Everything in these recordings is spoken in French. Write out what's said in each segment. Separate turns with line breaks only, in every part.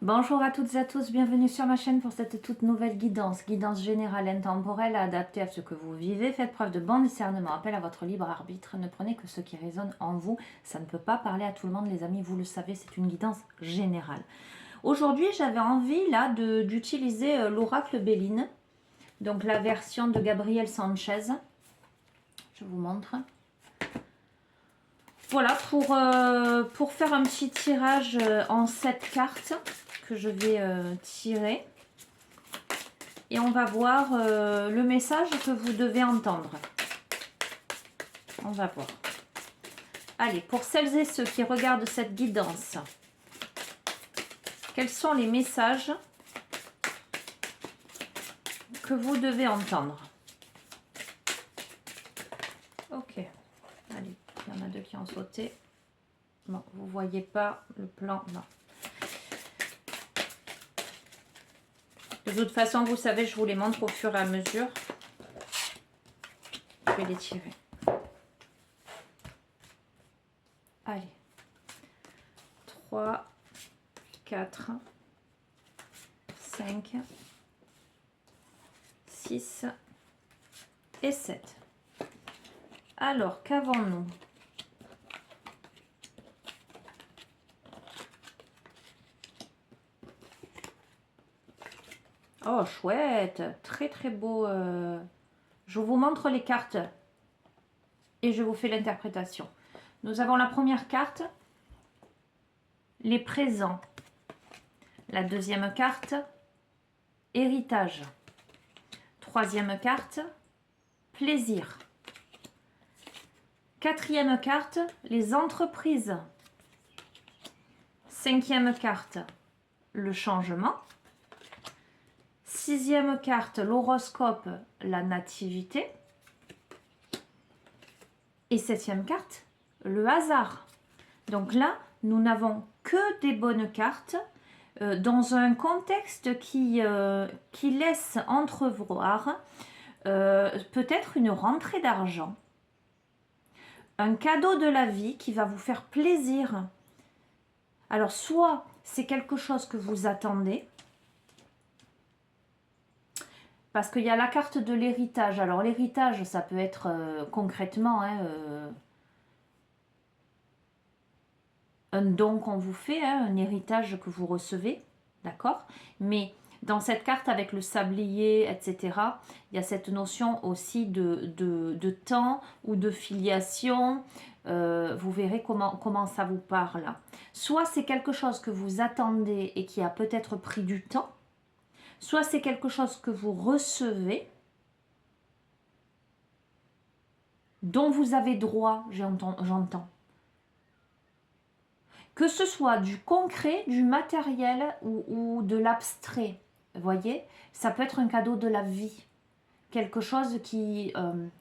Bonjour à toutes et à tous, bienvenue sur ma chaîne pour cette toute nouvelle guidance générale intemporelle adaptée à ce que vous vivez. Faites preuve de bon discernement, appel à votre libre arbitre, ne prenez que ce qui résonne en vous. Ça ne peut pas parler à tout le monde les amis, vous le savez, c'est une guidance générale. Aujourd'hui j'avais envie là d'utiliser l'oracle Béline, donc la version de Gabriel Sanchez. Je vous montre. Voilà, pour faire un petit tirage en 7 cartes que je vais tirer. Et on va voir le message que vous devez entendre. On va voir. Allez, pour celles et ceux qui regardent cette guidance, quels sont les messages que vous devez entendre? Ok. Allez, il y en a deux qui ont sauté. Bon, vous ne voyez pas le plan, non. De toute façon, vous savez, je vous les montre au fur et à mesure. Je vais les tirer. Allez. 3, 4, 5, 6 et 7. Alors, qu'avons-nous? Oh, chouette, très très beau. Je vous montre les cartes et je vous fais l'interprétation. Nous avons la première carte, les présents. La deuxième carte, héritage. Troisième carte, plaisir. Quatrième carte, les entreprises. Cinquième carte, le changement. Sixième carte, l'horoscope, la nativité. Et septième carte, le hasard. Donc là, nous n'avons que des bonnes cartes dans un contexte qui laisse entrevoir peut-être une rentrée d'argent, un cadeau de la vie qui va vous faire plaisir. Alors, soit c'est quelque chose que vous attendez, parce qu'il y a la carte de l'héritage. Alors, l'héritage, ça peut être concrètement un don qu'on vous fait, un héritage que vous recevez, d'accord? Mais dans cette carte avec le sablier, etc., il y a cette notion aussi de temps ou de filiation. Vous verrez comment ça vous parle. Soit c'est quelque chose que vous attendez et qui a peut-être pris du temps, soit c'est quelque chose que vous recevez, dont vous avez droit, j'entends. Que ce soit du concret, du matériel ou de l'abstrait, vous voyez, ça peut être un cadeau de la vie. Quelque chose qui,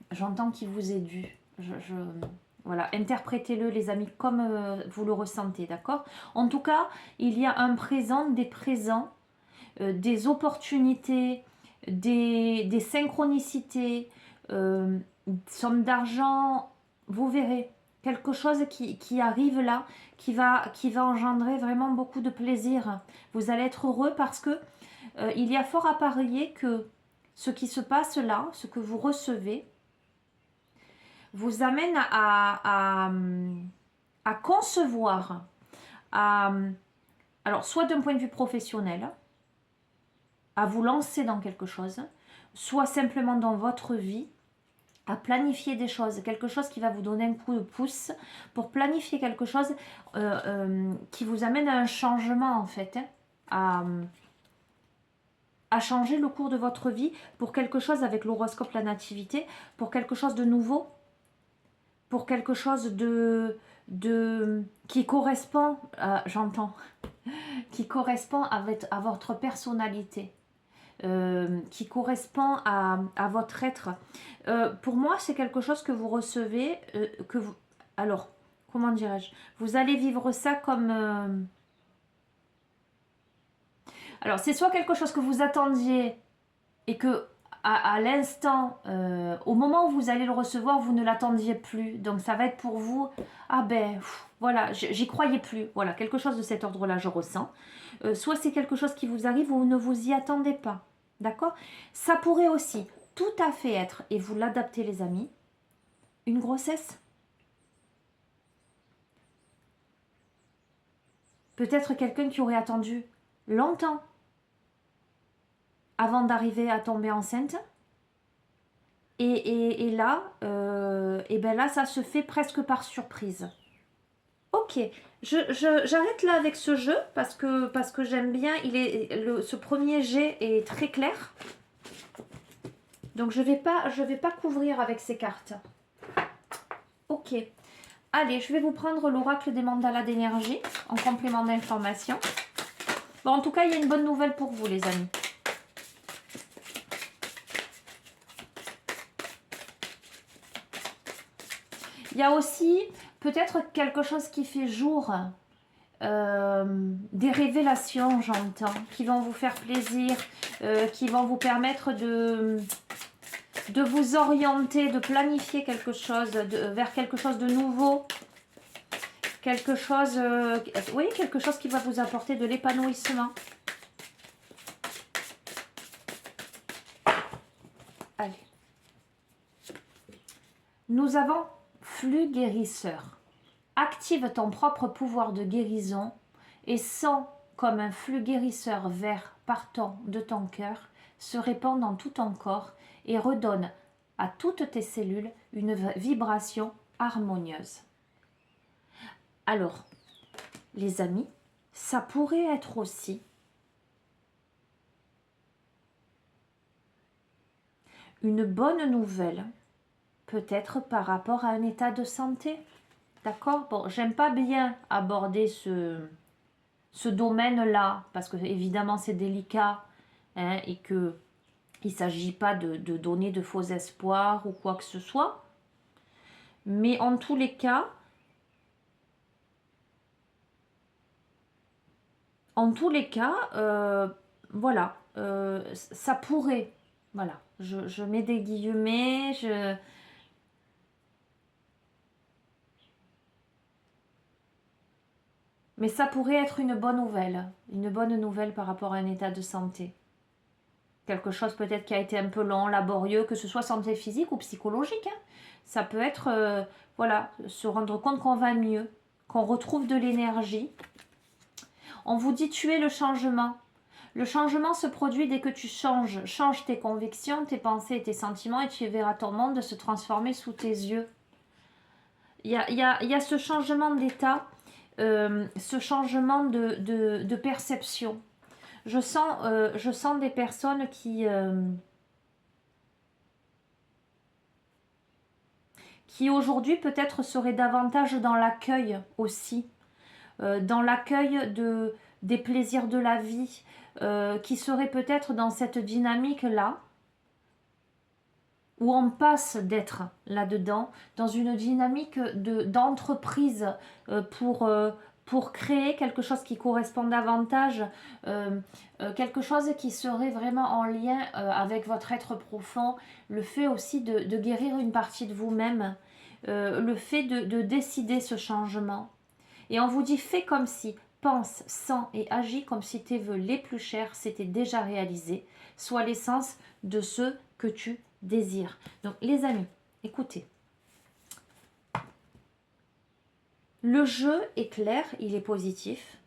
j'entends, qui vous est dû. Voilà, interprétez-le les amis comme vous le ressentez, d'accord? En tout cas, il y a un présent, des présents, des opportunités, des synchronicités, somme d'argent, vous verrez. Quelque chose qui arrive là, qui va engendrer vraiment beaucoup de plaisir. Vous allez être heureux parce que il y a fort à parier que ce qui se passe là, ce que vous recevez, vous amène à concevoir, alors soit d'un point de vue professionnel, à vous lancer dans quelque chose, soit simplement dans votre vie, à planifier des choses, quelque chose qui va vous donner un coup de pouce pour planifier quelque chose qui vous amène à un changement en fait, à changer le cours de votre vie pour quelque chose avec l'horoscope, la nativité, pour quelque chose de nouveau, pour quelque chose qui correspond, j'entends, qui correspond à votre personnalité. Qui correspond à votre être. Pour moi, c'est quelque chose que vous recevez, alors, comment dirais-je? Vous allez vivre ça comme... alors, c'est soit quelque chose que vous attendiez et que à l'instant, au moment où vous allez le recevoir, vous ne l'attendiez plus. Donc ça va être pour vous, ah ben voilà, j'y croyais plus. Voilà, quelque chose de cet ordre-là, je ressens. Soit c'est quelque chose qui vous arrive ou vous ne vous y attendez pas. D'accord? Ça pourrait aussi tout à fait être, et vous l'adaptez les amis, une grossesse. Peut-être quelqu'un qui aurait attendu longtemps avant d'arriver à tomber enceinte. Et là, et ben là, ça se fait presque par surprise. Ok, j'arrête là avec ce jeu parce que j'aime bien. Ce premier jet est très clair. Donc je vais pas couvrir avec ces cartes. Ok. Allez, je vais vous prendre l'oracle des mandalas d'énergie en complément d'information. Bon, en tout cas, il y a une bonne nouvelle pour vous, les amis. Il y a aussi peut-être quelque chose qui fait jour, des révélations, j'entends, qui vont vous faire plaisir, qui vont vous permettre de vous orienter, de planifier quelque chose, vers quelque chose de nouveau. Quelque chose, oui, quelque chose qui va vous apporter de l'épanouissement. Allez. Nous avons flux guérisseur. Active ton propre pouvoir de guérison et sens comme un flux guérisseur vert partant de ton cœur se répand dans tout ton corps et redonne à toutes tes cellules une vibration harmonieuse. Alors, les amis, ça pourrait être aussi une bonne nouvelle, peut-être par rapport à un état de santé. D'accord? Bon, j'aime pas bien aborder ce domaine-là, parce que évidemment c'est délicat, hein, et que il ne s'agit pas de donner de faux espoirs ou quoi que ce soit. Mais en tous les cas, voilà, ça pourrait, voilà, je mets des guillemets, mais ça pourrait être une bonne nouvelle par rapport à un état de santé. Quelque chose peut-être qui a été un peu long, laborieux, que ce soit santé physique ou psychologique. Hein. Ça peut être, voilà, se rendre compte qu'on va mieux, qu'on retrouve de l'énergie. On vous dit tuer le changement. Le changement se produit dès que tu changes tes convictions, tes pensées et tes sentiments et tu verras ton monde se transformer sous tes yeux. Il y a ce changement d'état, ce changement de perception. Je sens des personnes qui aujourd'hui peut-être seraient davantage dans l'accueil aussi, dans l'accueil des plaisirs de la vie, qui seraient peut-être dans cette dynamique-là, où on passe d'être là-dedans, dans une dynamique d'entreprise pour créer quelque chose qui correspond davantage, quelque chose qui serait vraiment en lien avec votre être profond, le fait aussi de guérir une partie de vous-même, le fait de décider ce changement. Et on vous dit fais comme si, pense, sens et agis comme si tes vœux les plus chers s'étaient déjà réalisés, soit l'essence de ce que tu désires. Donc les amis, écoutez. Le jeu est clair, il est positif.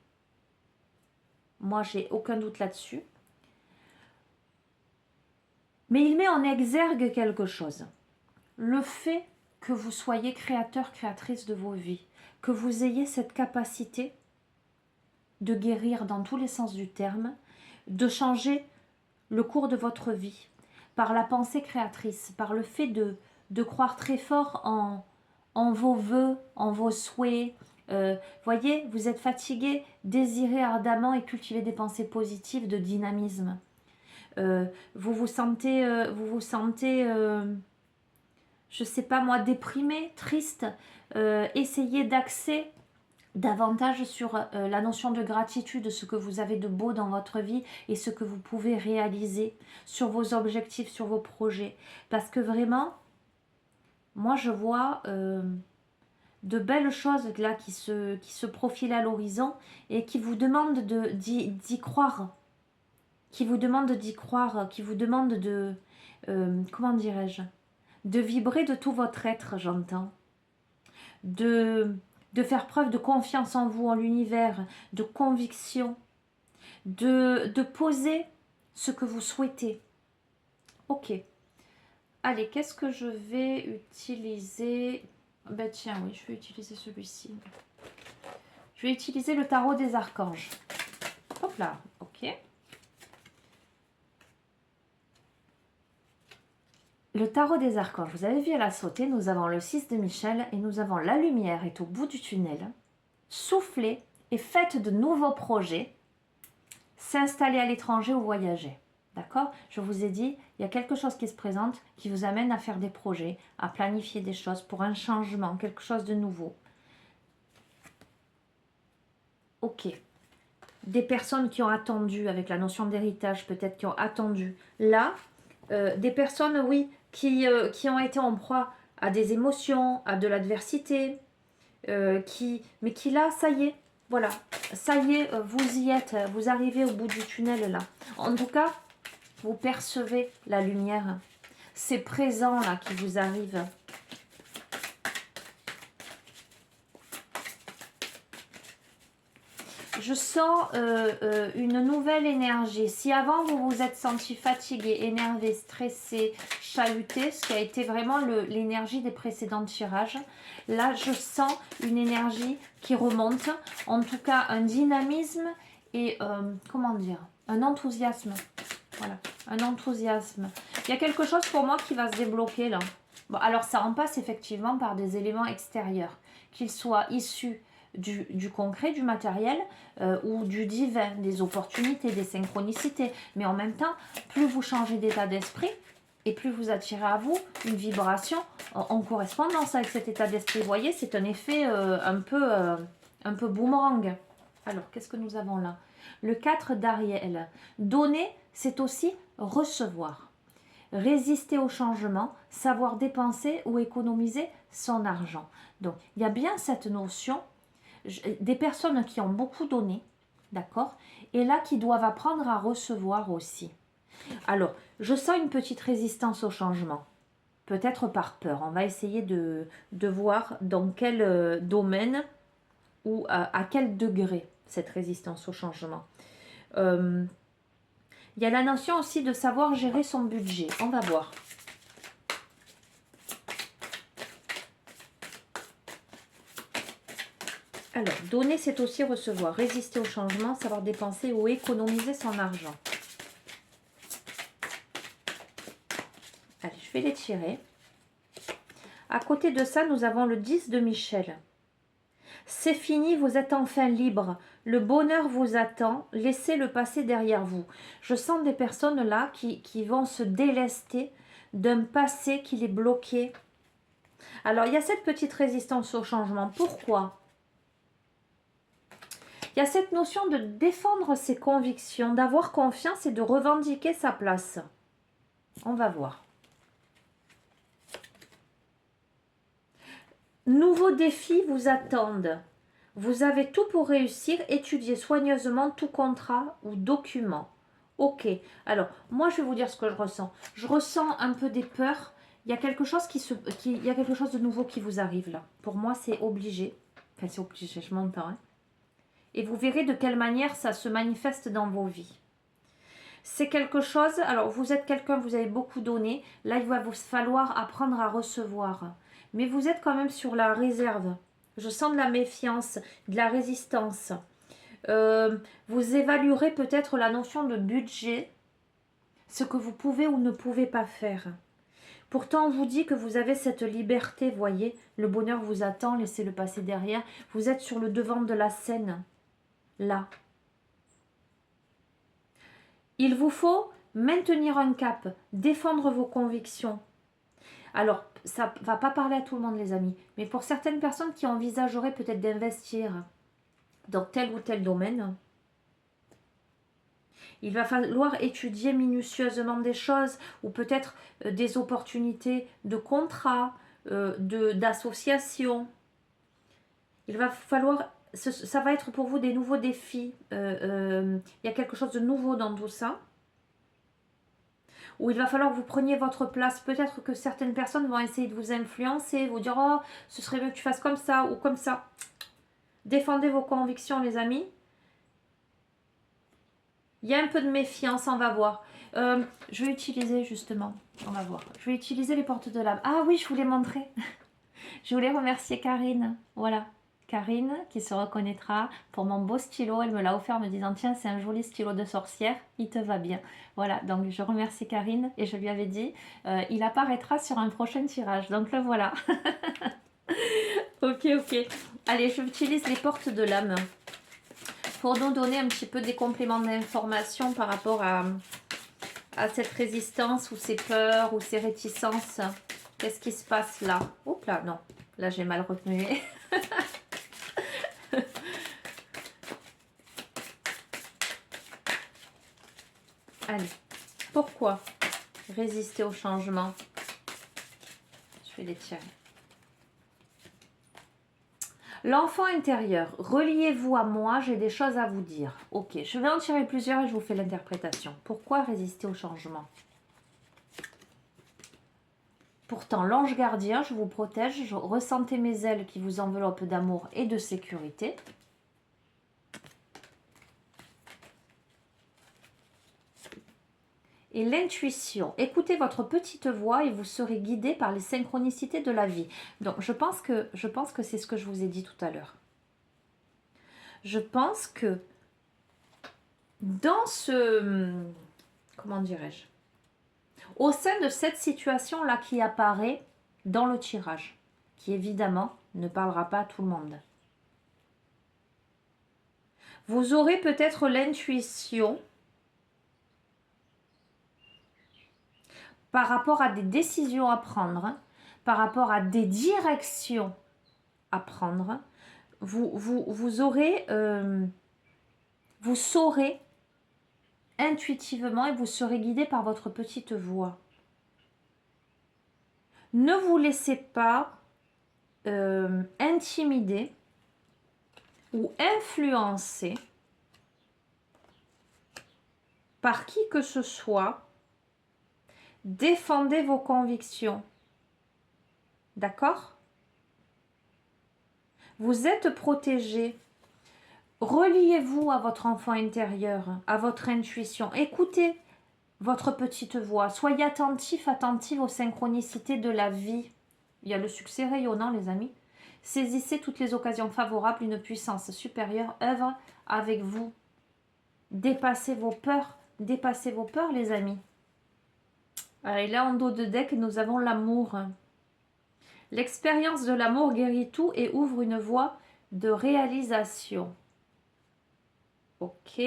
Moi, j'ai aucun doute là-dessus. Mais il met en exergue quelque chose. Le fait que vous soyez créateur, créatrice de vos vies, que vous ayez cette capacité de guérir dans tous les sens du terme, de changer le cours de votre vie, par la pensée créatrice, par le fait de croire très fort en vos vœux, en vos souhaits. Voyez, vous êtes fatigué, désirez ardemment et cultivez des pensées positives de dynamisme. Vous vous sentez, je sais pas moi, déprimé, triste. Essayez d'axer davantage sur la notion de gratitude, ce que vous avez de beau dans votre vie et ce que vous pouvez réaliser, sur vos objectifs, sur vos projets. Parce que vraiment, moi je vois de belles choses là qui se profilent à l'horizon et qui vous demandent d'y croire. Qui vous demandent d'y croire, qui vous demandent de, comment dirais-je, de vibrer de tout votre être, j'entends. De faire preuve de confiance en vous, en l'univers, de conviction, de poser ce que vous souhaitez. Ok. Allez, qu'est-ce que je vais utiliser? Ben tiens, oui, je vais utiliser celui-ci. Je vais utiliser le tarot des archanges. Hop là, ok. Le tarot des archanges, vous avez vu à la sautée, nous avons le 6 de Michel et nous avons la lumière est au bout du tunnel. Soufflez et faites de nouveaux projets, s'installer à l'étranger ou voyager. D'accord? Je vous ai dit, il y a quelque chose qui se présente qui vous amène à faire des projets, à planifier des choses pour un changement, quelque chose de nouveau. Ok. Des personnes qui ont attendu, avec la notion d'héritage peut-être, qui ont attendu. Là, des personnes, oui, qui ont été en proie à des émotions, à de l'adversité, mais qui là, ça y est, voilà, ça y est, vous y êtes, vous arrivez au bout du tunnel là. En tout cas, vous percevez la lumière, c'est présent là qui vous arrive. Je sens une nouvelle énergie. Si avant vous vous êtes senti fatigué, énervé, stressé, chahuté, ce qui a été vraiment l'énergie des précédents tirages, là je sens une énergie qui remonte, en tout cas un dynamisme et comment dire, un enthousiasme. Voilà, un enthousiasme. Il y a quelque chose pour moi qui va se débloquer là. Bon, alors ça en passe effectivement par des éléments extérieurs, qu'ils soient issus du concret, du matériel ou du divin, des opportunités, des synchronicités. Mais en même temps, plus vous changez d'état d'esprit et plus vous attirez à vous une vibration en correspondance avec cet état d'esprit. Vous voyez, c'est un effet un peu boomerang. Alors, qu'est-ce que nous avons là? Le 4 d'Ariel. Donner, c'est aussi recevoir. Résister au changement, savoir dépenser ou économiser son argent. Donc, il y a bien cette notion des personnes qui ont beaucoup donné, d'accord, et là qui doivent apprendre à recevoir aussi. Alors, je sens une petite résistance au changement, peut-être par peur. On va essayer de voir dans quel domaine ou à quel degré cette résistance au changement. Il y a la notion aussi de savoir gérer son budget. On va voir. Alors, donner, c'est aussi recevoir. Résister au changement, savoir dépenser ou économiser son argent. Allez, je vais les tirer. À côté de ça, nous avons le 10 de Michel. C'est fini, vous êtes enfin libre. Le bonheur vous attend. Laissez le passé derrière vous. Je sens des personnes là qui vont se délester d'un passé qui les bloquait. Alors, il y a cette petite résistance au changement. Pourquoi ? Il y a cette notion de défendre ses convictions, d'avoir confiance et de revendiquer sa place. On va voir. Nouveaux défis vous attendent. Vous avez tout pour réussir. Étudiez soigneusement tout contrat ou document. Ok. Alors, moi, je vais vous dire ce que je ressens. Je ressens un peu des peurs. Il y a quelque chose il y a quelque chose de nouveau qui vous arrive là. Pour moi, c'est obligé. Enfin, c'est obligé, je m'entends. Hein. Et vous verrez de quelle manière ça se manifeste dans vos vies. C'est quelque chose, alors vous êtes quelqu'un, vous avez beaucoup donné, là il va vous falloir apprendre à recevoir. Mais vous êtes quand même sur la réserve. Je sens de la méfiance, de la résistance. Vous évaluerez peut-être la notion de budget, ce que vous pouvez ou ne pouvez pas faire. Pourtant, on vous dit que vous avez cette liberté, voyez, le bonheur vous attend, laissez-le passer derrière. Vous êtes sur le devant de la scène. Là. Il vous faut maintenir un cap, défendre vos convictions. Alors, ça ne va pas parler à tout le monde, les amis, mais pour certaines personnes qui envisageraient peut-être d'investir, dans tel ou tel domaine. Il va falloir étudier minutieusement des choses ou peut-être des opportunités de contrat, d'association. Il va falloir, ça va être pour vous des nouveaux défis. Il y a quelque chose de nouveau dans tout ça. Où il va falloir que vous preniez votre place. Peut-être que certaines personnes vont essayer de vous influencer, vous dire « Oh, ce serait mieux que tu fasses comme ça ou comme ça ». Défendez vos convictions, les amis. Il y a un peu de méfiance, on va voir. Je vais utiliser justement, on va voir. Je vais utiliser les portes de l'âme. Ah oui, je voulais montrer. Je voulais remercier Karine. Voilà. Karine qui se reconnaîtra pour mon beau stylo. Elle me l'a offert en me disant tiens, c'est un joli stylo de sorcière, il te va bien. Voilà, donc je remercie Karine et je lui avais dit il apparaîtra sur un prochain tirage. Donc le voilà. Ok. Allez, j'utilise les portes de l'âme pour nous donner un petit peu des compléments d'information par rapport à cette résistance ou ces peurs ou ces réticences. Qu'est-ce qui se passe là? Oups là, non. Là, j'ai mal retenu. Allez, pourquoi résister au changement? Je vais les tirer. L'enfant intérieur, reliez-vous à moi, j'ai des choses à vous dire. Ok, je vais en tirer plusieurs et je vous fais l'interprétation. Pourquoi résister au changement? Pourtant, l'ange gardien, je vous protège, je ressentez mes ailes qui vous enveloppent d'amour et de sécurité. Et l'intuition, écoutez votre petite voix et vous serez guidé par les synchronicités de la vie. Donc, je pense que c'est ce que je vous ai dit tout à l'heure. Je pense que dans ce... Comment dirais-je? Au sein de cette situation-là qui apparaît dans le tirage, qui évidemment ne parlera pas à tout le monde. Vous aurez peut-être l'intuition par rapport à des décisions à prendre, par rapport à des directions à prendre. Vous aurez, vous saurez intuitivement et vous serez guidé par votre petite voix. Ne vous laissez pas intimider ou influencer par qui que ce soit. Défendez vos convictions. D'accord? Vous êtes protégé. Reliez-vous à votre enfant intérieur, à votre intuition. Écoutez votre petite voix. Soyez attentif, attentive aux synchronicités de la vie. Il y a le succès rayonnant, les amis. Saisissez toutes les occasions favorables. Une puissance supérieure œuvre avec vous. Dépassez vos peurs. Dépassez vos peurs, les amis. Et là, en dos de deck, nous avons l'amour. L'expérience de l'amour guérit tout et ouvre une voie de réalisation. Ok.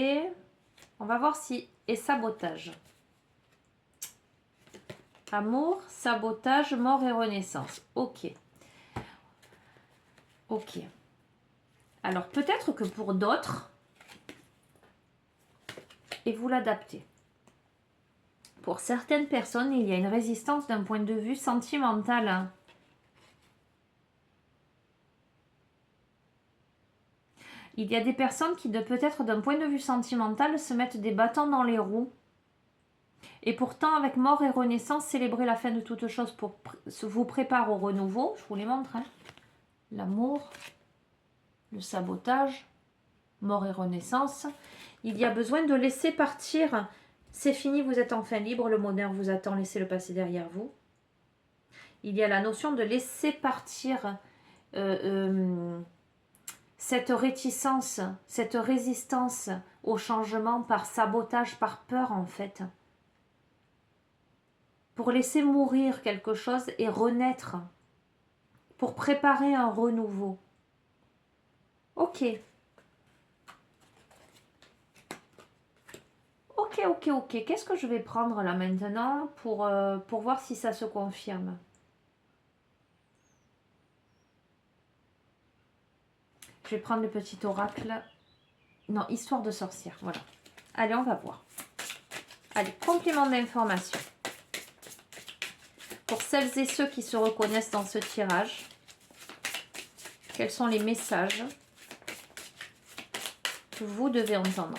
On va voir si... Et sabotage. Amour, sabotage, mort et renaissance. Ok. Ok. Alors, peut-être que pour d'autres, et vous l'adaptez. Pour certaines personnes, il y a une résistance d'un point de vue sentimental. Il y a des personnes qui, peut-être d'un point de vue sentimental, se mettent des bâtons dans les roues. Et pourtant, avec mort et renaissance, célébrer la fin de toute chose pour vous prépare au renouveau. Je vous les montre. Hein. L'amour, le sabotage, mort et renaissance. Il y a besoin de laisser partir. C'est fini, vous êtes enfin libre, le bonheur vous attend, laissez le passer derrière vous. Il y a la notion de laisser partir cette réticence, cette résistance au changement par sabotage, par peur en fait. Pour laisser mourir quelque chose et renaître. Pour préparer un renouveau. Ok. Ok. Qu'est-ce que je vais prendre là maintenant pour voir si ça se confirme? Je vais prendre le petit oracle. Non, histoire de sorcière, voilà. Allez, on va voir. Allez, complément d'information. Pour celles et ceux qui se reconnaissent dans ce tirage, quels sont les messages que vous devez entendre?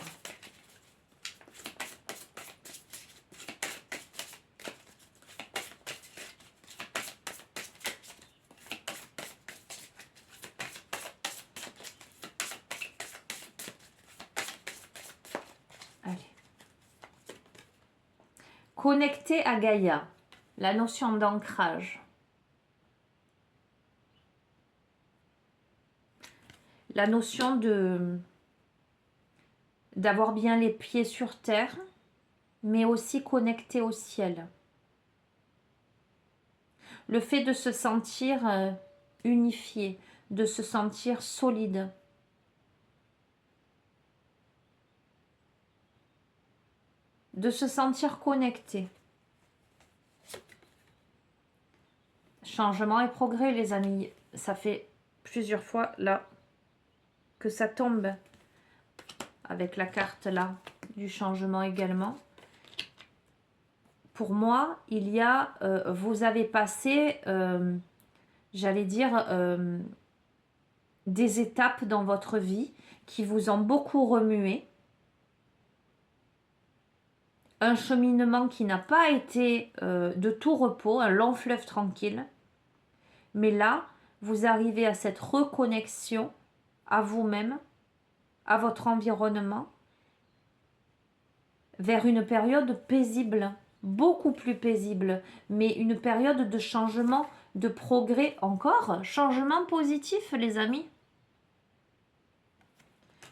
Allez. Connecté à Gaïa, la notion d'ancrage. La notion d'avoir bien les pieds sur terre, mais aussi connecté au ciel. Le fait de se sentir unifié, de se sentir solide. De se sentir connecté. Changement et progrès, les amis. Ça fait plusieurs fois là que ça tombe. Avec la carte là du changement également. Pour moi, il y a, vous avez passé, j'allais dire, des étapes dans votre vie qui vous ont beaucoup remué. Un cheminement qui n'a pas été de tout repos, un long fleuve tranquille. Mais là, vous arrivez à cette reconnexion à vous-même, à votre environnement, vers une période paisible, beaucoup plus paisible, mais une période de changement, de progrès encore, changement positif, les amis.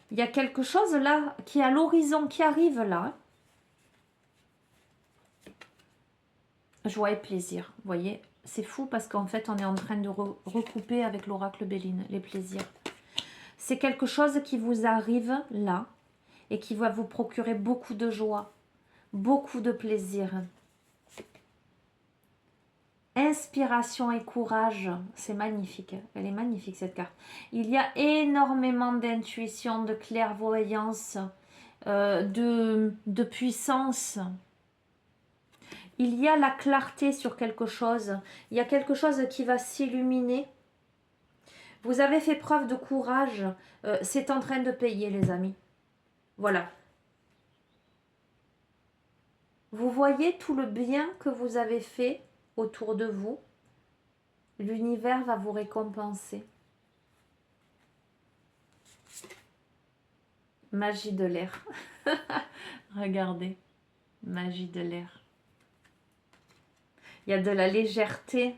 Il y a quelque chose là qui est à l'horizon, qui arrive là. Joie et plaisir, vous voyez, c'est fou parce qu'en fait on est en train de recouper avec l'oracle Béline, les plaisirs. C'est quelque chose qui vous arrive là et qui va vous procurer beaucoup de joie, beaucoup de plaisir. Inspiration et courage, c'est magnifique, elle est magnifique cette carte. Il y a énormément d'intuition, de clairvoyance, de puissance. Il y a la clarté sur quelque chose. Il y a quelque chose qui va s'illuminer. Vous avez fait preuve de courage. C'est en train de payer, les amis. Voilà. Vous voyez tout le bien que vous avez fait autour de vous. L'univers va vous récompenser. Magie de l'air. Regardez. Magie de l'air. Il y a de la légèreté.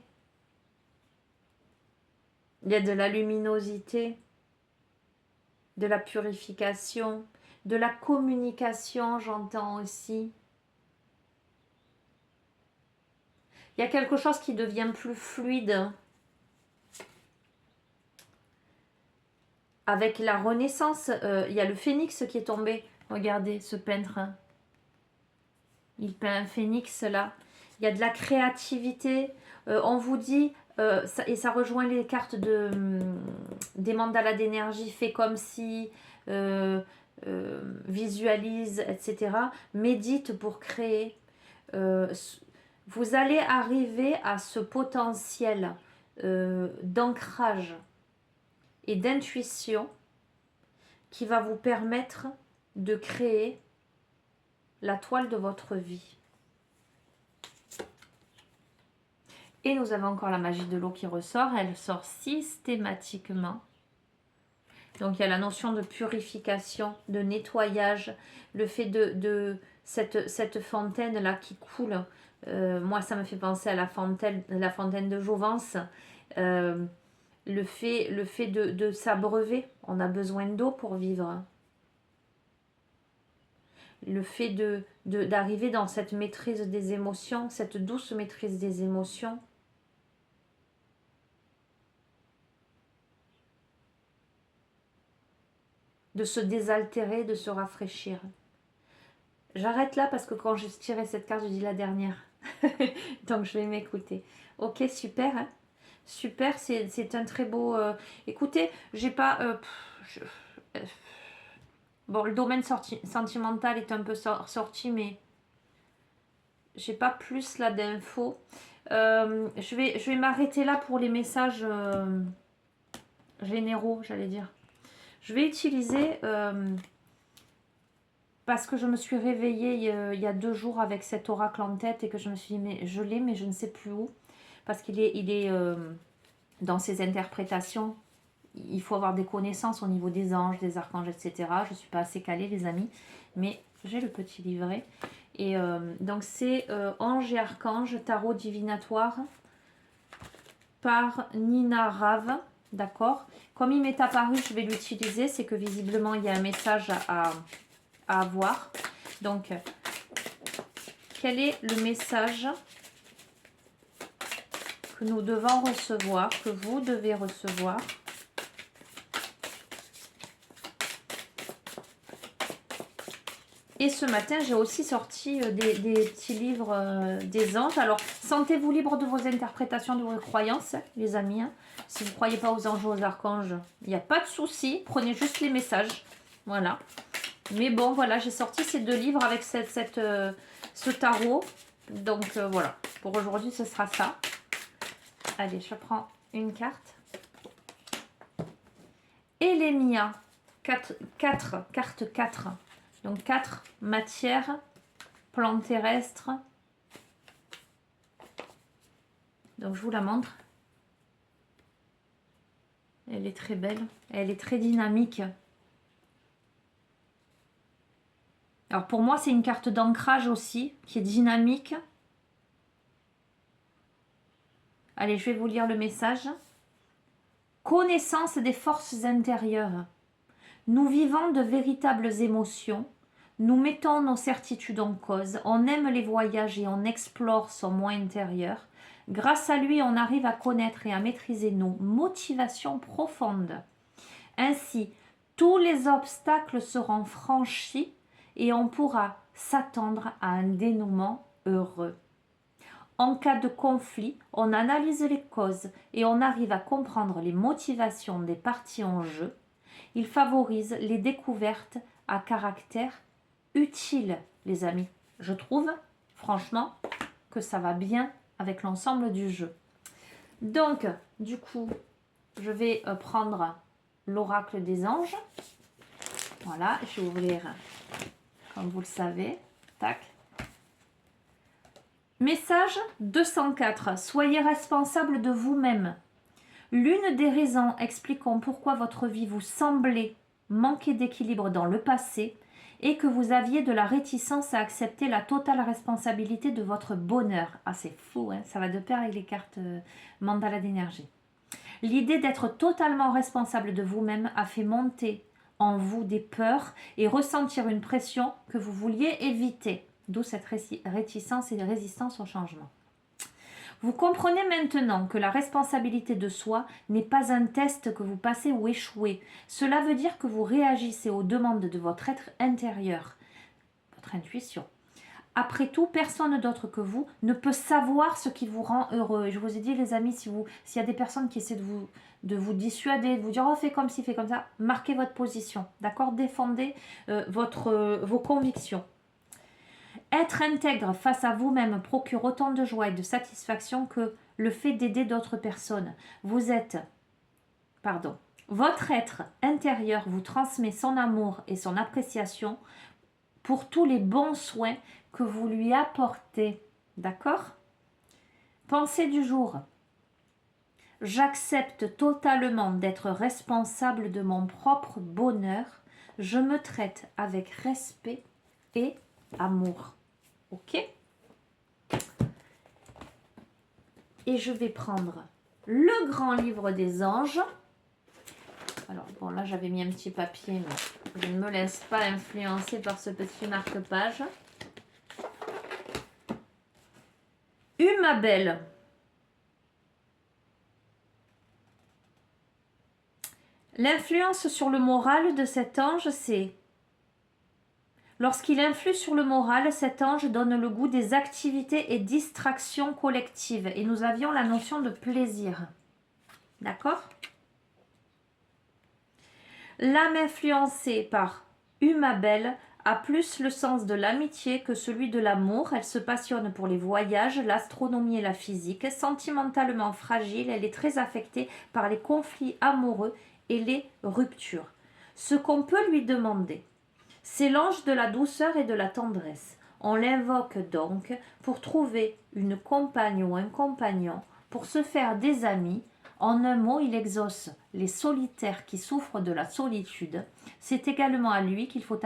Il y a de la luminosité. De la purification. De la communication, j'entends aussi. Il y a quelque chose qui devient plus fluide. Avec la renaissance, il y a le phénix qui est tombé. Regardez ce peintre. Il peint un phénix là. Il y a de la créativité. On vous dit, et ça rejoint les cartes des mandalas d'énergie, fait comme si, visualise, etc. Médite pour créer. Vous allez arriver à ce potentiel d'ancrage et d'intuition qui va vous permettre de créer la toile de votre vie. Et nous avons encore la magie de l'eau qui ressort. Elle sort systématiquement. Donc il y a la notion de purification, de nettoyage, le fait de cette fontaine-là qui coule. Moi, ça me fait penser à la fontaine de Jouvence. Le fait de s'abreuver. On a besoin d'eau pour vivre. Le fait d'arriver dans cette maîtrise des émotions, cette douce maîtrise des émotions. De se désaltérer, de se rafraîchir. J'arrête là parce que quand j'ai tiré cette carte, je dis la dernière. Donc je vais m'écouter. Ok, super. Hein, Super, c'est un très beau... écoutez, j'ai pas... bon, le domaine sentimental est un peu sorti, mais j'ai pas plus là d'infos. Je vais m'arrêter là pour les messages généraux, j'allais dire. Je vais utiliser... parce que je me suis réveillée il y a 2 jours avec cet oracle en tête et que je me suis dit, mais je l'ai, mais je ne sais plus où. Parce qu'il est dans ses interprétations, il faut avoir des connaissances au niveau des anges, des archanges, etc. Je ne suis pas assez calée, les amis, mais j'ai le petit livret. Et donc, c'est Anges et Archanges, tarot divinatoire par Nina Rave. D'accord. Comme il m'est apparu, je vais l'utiliser. C'est que visiblement, il y a un message à avoir. Donc, quel est le message que nous devons recevoir, que vous devez recevoir? Et ce matin, j'ai aussi sorti des petits livres des anges. Alors, sentez-vous libre de vos interprétations, de vos croyances, les amis. Hein. Si vous ne croyez pas aux anges ou aux archanges, il n'y a pas de souci. Prenez juste les messages. Voilà. Mais bon, voilà, j'ai sorti ces 2 livres avec ce tarot. Donc, voilà. Pour aujourd'hui, ce sera ça. Allez, je prends une carte. Elémia. 4, carte 4. Donc 4 matières, plans terrestres. Donc je vous la montre. Elle est très belle. Elle est très dynamique. Alors pour moi, c'est une carte d'ancrage aussi, qui est dynamique. Allez, je vais vous lire le message. Connaissance des forces intérieures. Nous vivons de véritables émotions. Nous mettons nos certitudes en cause. On aime les voyages et on explore son moi intérieur. Grâce à lui, on arrive à connaître et à maîtriser nos motivations profondes. Ainsi, tous les obstacles seront franchis et on pourra s'attendre à un dénouement heureux. En cas de conflit, on analyse les causes et on arrive à comprendre les motivations des parties en jeu. Il favorise les découvertes à caractère utile, les amis. Je trouve, franchement, que ça va bien avec l'ensemble du jeu. Donc, du coup, je vais prendre l'oracle des anges. Voilà, je vais ouvrir, comme vous le savez. Tac. Message 204. Soyez responsable de vous-même. L'une des raisons expliquant pourquoi votre vie vous semblait manquer d'équilibre dans le passé est que vous aviez de la réticence à accepter la totale responsabilité de votre bonheur. Ah, c'est fou, hein, ça va de pair avec les cartes mandala d'énergie. L'idée d'être totalement responsable de vous-même a fait monter en vous des peurs et ressentir une pression que vous vouliez éviter. D'où cette réticence et résistance au changement. Vous comprenez maintenant que la responsabilité de soi n'est pas un test que vous passez ou échouez. Cela veut dire que vous réagissez aux demandes de votre être intérieur, votre intuition. Après tout, personne d'autre que vous ne peut savoir ce qui vous rend heureux. Et je vous ai dit, les amis, s'il y a des personnes qui essaient de vous dissuader, de vous dire « oh, fais comme ci, fais comme ça », marquez votre position, d'accord? Défendez vos convictions. Être intègre face à vous-même procure autant de joie et de satisfaction que le fait d'aider d'autres personnes. Votre être intérieur vous transmet son amour et son appréciation pour tous les bons soins que vous lui apportez. D'accord? Pensée du jour. J'accepte totalement d'être responsable de mon propre bonheur. Je me traite avec respect et amour. Ok? Et je vais prendre le grand livre des anges. Alors, bon, là, j'avais mis un petit papier, mais je ne me laisse pas influencer par ce petit marque-page. Ma belle. L'influence sur le moral de cet ange, c'est... Lorsqu'il influe sur le moral, cet ange donne le goût des activités et distractions collectives. Et nous avions la notion de plaisir. D'accord? L'âme influencée par Humabel a plus le sens de l'amitié que celui de l'amour. Elle se passionne pour les voyages, l'astronomie et la physique. Sentimentalement fragile, elle est très affectée par les conflits amoureux et les ruptures. Ce qu'on peut lui demander, c'est l'ange de la douceur et de la tendresse. On l'invoque donc pour trouver une compagne ou un compagnon, pour se faire des amis. En un mot, il exauce les solitaires qui souffrent de la solitude. C'est également à lui qu'il faut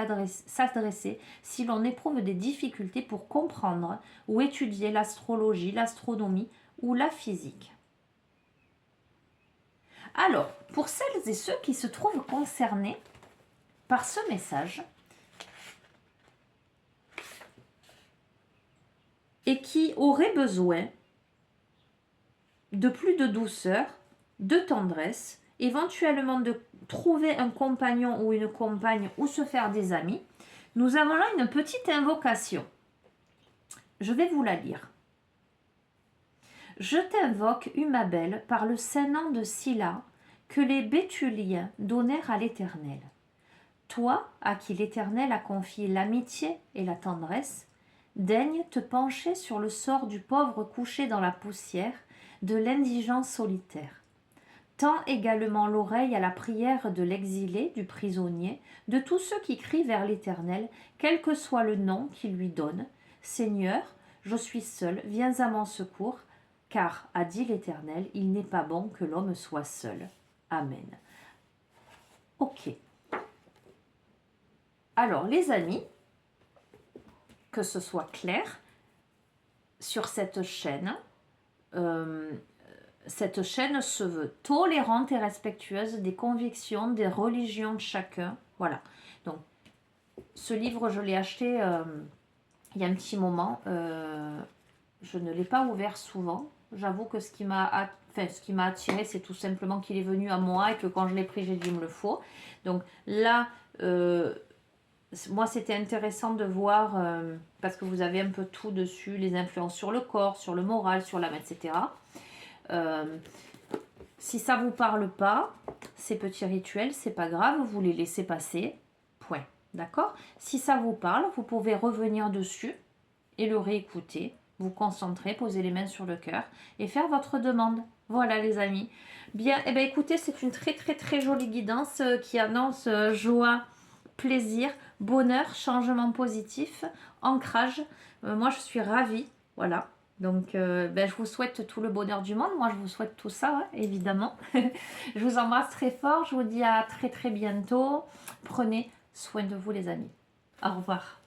s'adresser si l'on éprouve des difficultés pour comprendre ou étudier l'astrologie, l'astronomie ou la physique. Alors, pour celles et ceux qui se trouvent concernés par ce message et qui auraient besoin de plus de douceur, de tendresse, éventuellement de trouver un compagnon ou une compagne ou se faire des amis, nous avons là une petite invocation. Je vais vous la lire. Je t'invoque, Humabel, par le saint nom de Scylla, que les Béthuliens donnèrent à l'Éternel. Toi, à qui l'Éternel a confié l'amitié et la tendresse, daigne te pencher sur le sort du pauvre couché dans la poussière, de l'indigent solitaire. Tends également l'oreille à la prière de l'exilé, du prisonnier, de tous ceux qui crient vers l'Éternel, quel que soit le nom qu'il lui donne. Seigneur, je suis seul, viens à mon secours, car, a dit l'Éternel, il n'est pas bon que l'homme soit seul. Amen. Ok. Alors, les amis, que ce soit clair, sur cette chaîne se veut tolérante et respectueuse des convictions, des religions de chacun. Voilà. Donc, ce livre, je l'ai acheté il y a un petit moment. Je ne l'ai pas ouvert souvent. J'avoue que ce qui m'a attiré, c'est tout simplement qu'il est venu à moi et que quand je l'ai pris, j'ai dit, il me le faut. Donc là, moi, c'était intéressant de voir, parce que vous avez un peu tout dessus, les influences sur le corps, sur le moral, sur l'âme, etc. Si ça ne vous parle pas, ces petits rituels, c'est pas grave, vous les laissez passer, point. D'accord? Si ça vous parle, vous pouvez revenir dessus et le réécouter, vous concentrer, poser les mains sur le cœur et faire votre demande. Voilà les amis. Bien, eh bien écoutez, c'est une très très très jolie guidance qui annonce joie, plaisir, bonheur, changement positif, ancrage. Moi, je suis ravie. Voilà. Donc, je vous souhaite tout le bonheur du monde. Moi, je vous souhaite tout ça, ouais, évidemment. Je vous embrasse très fort. Je vous dis à très très bientôt. Prenez soin de vous, les amis. Au revoir.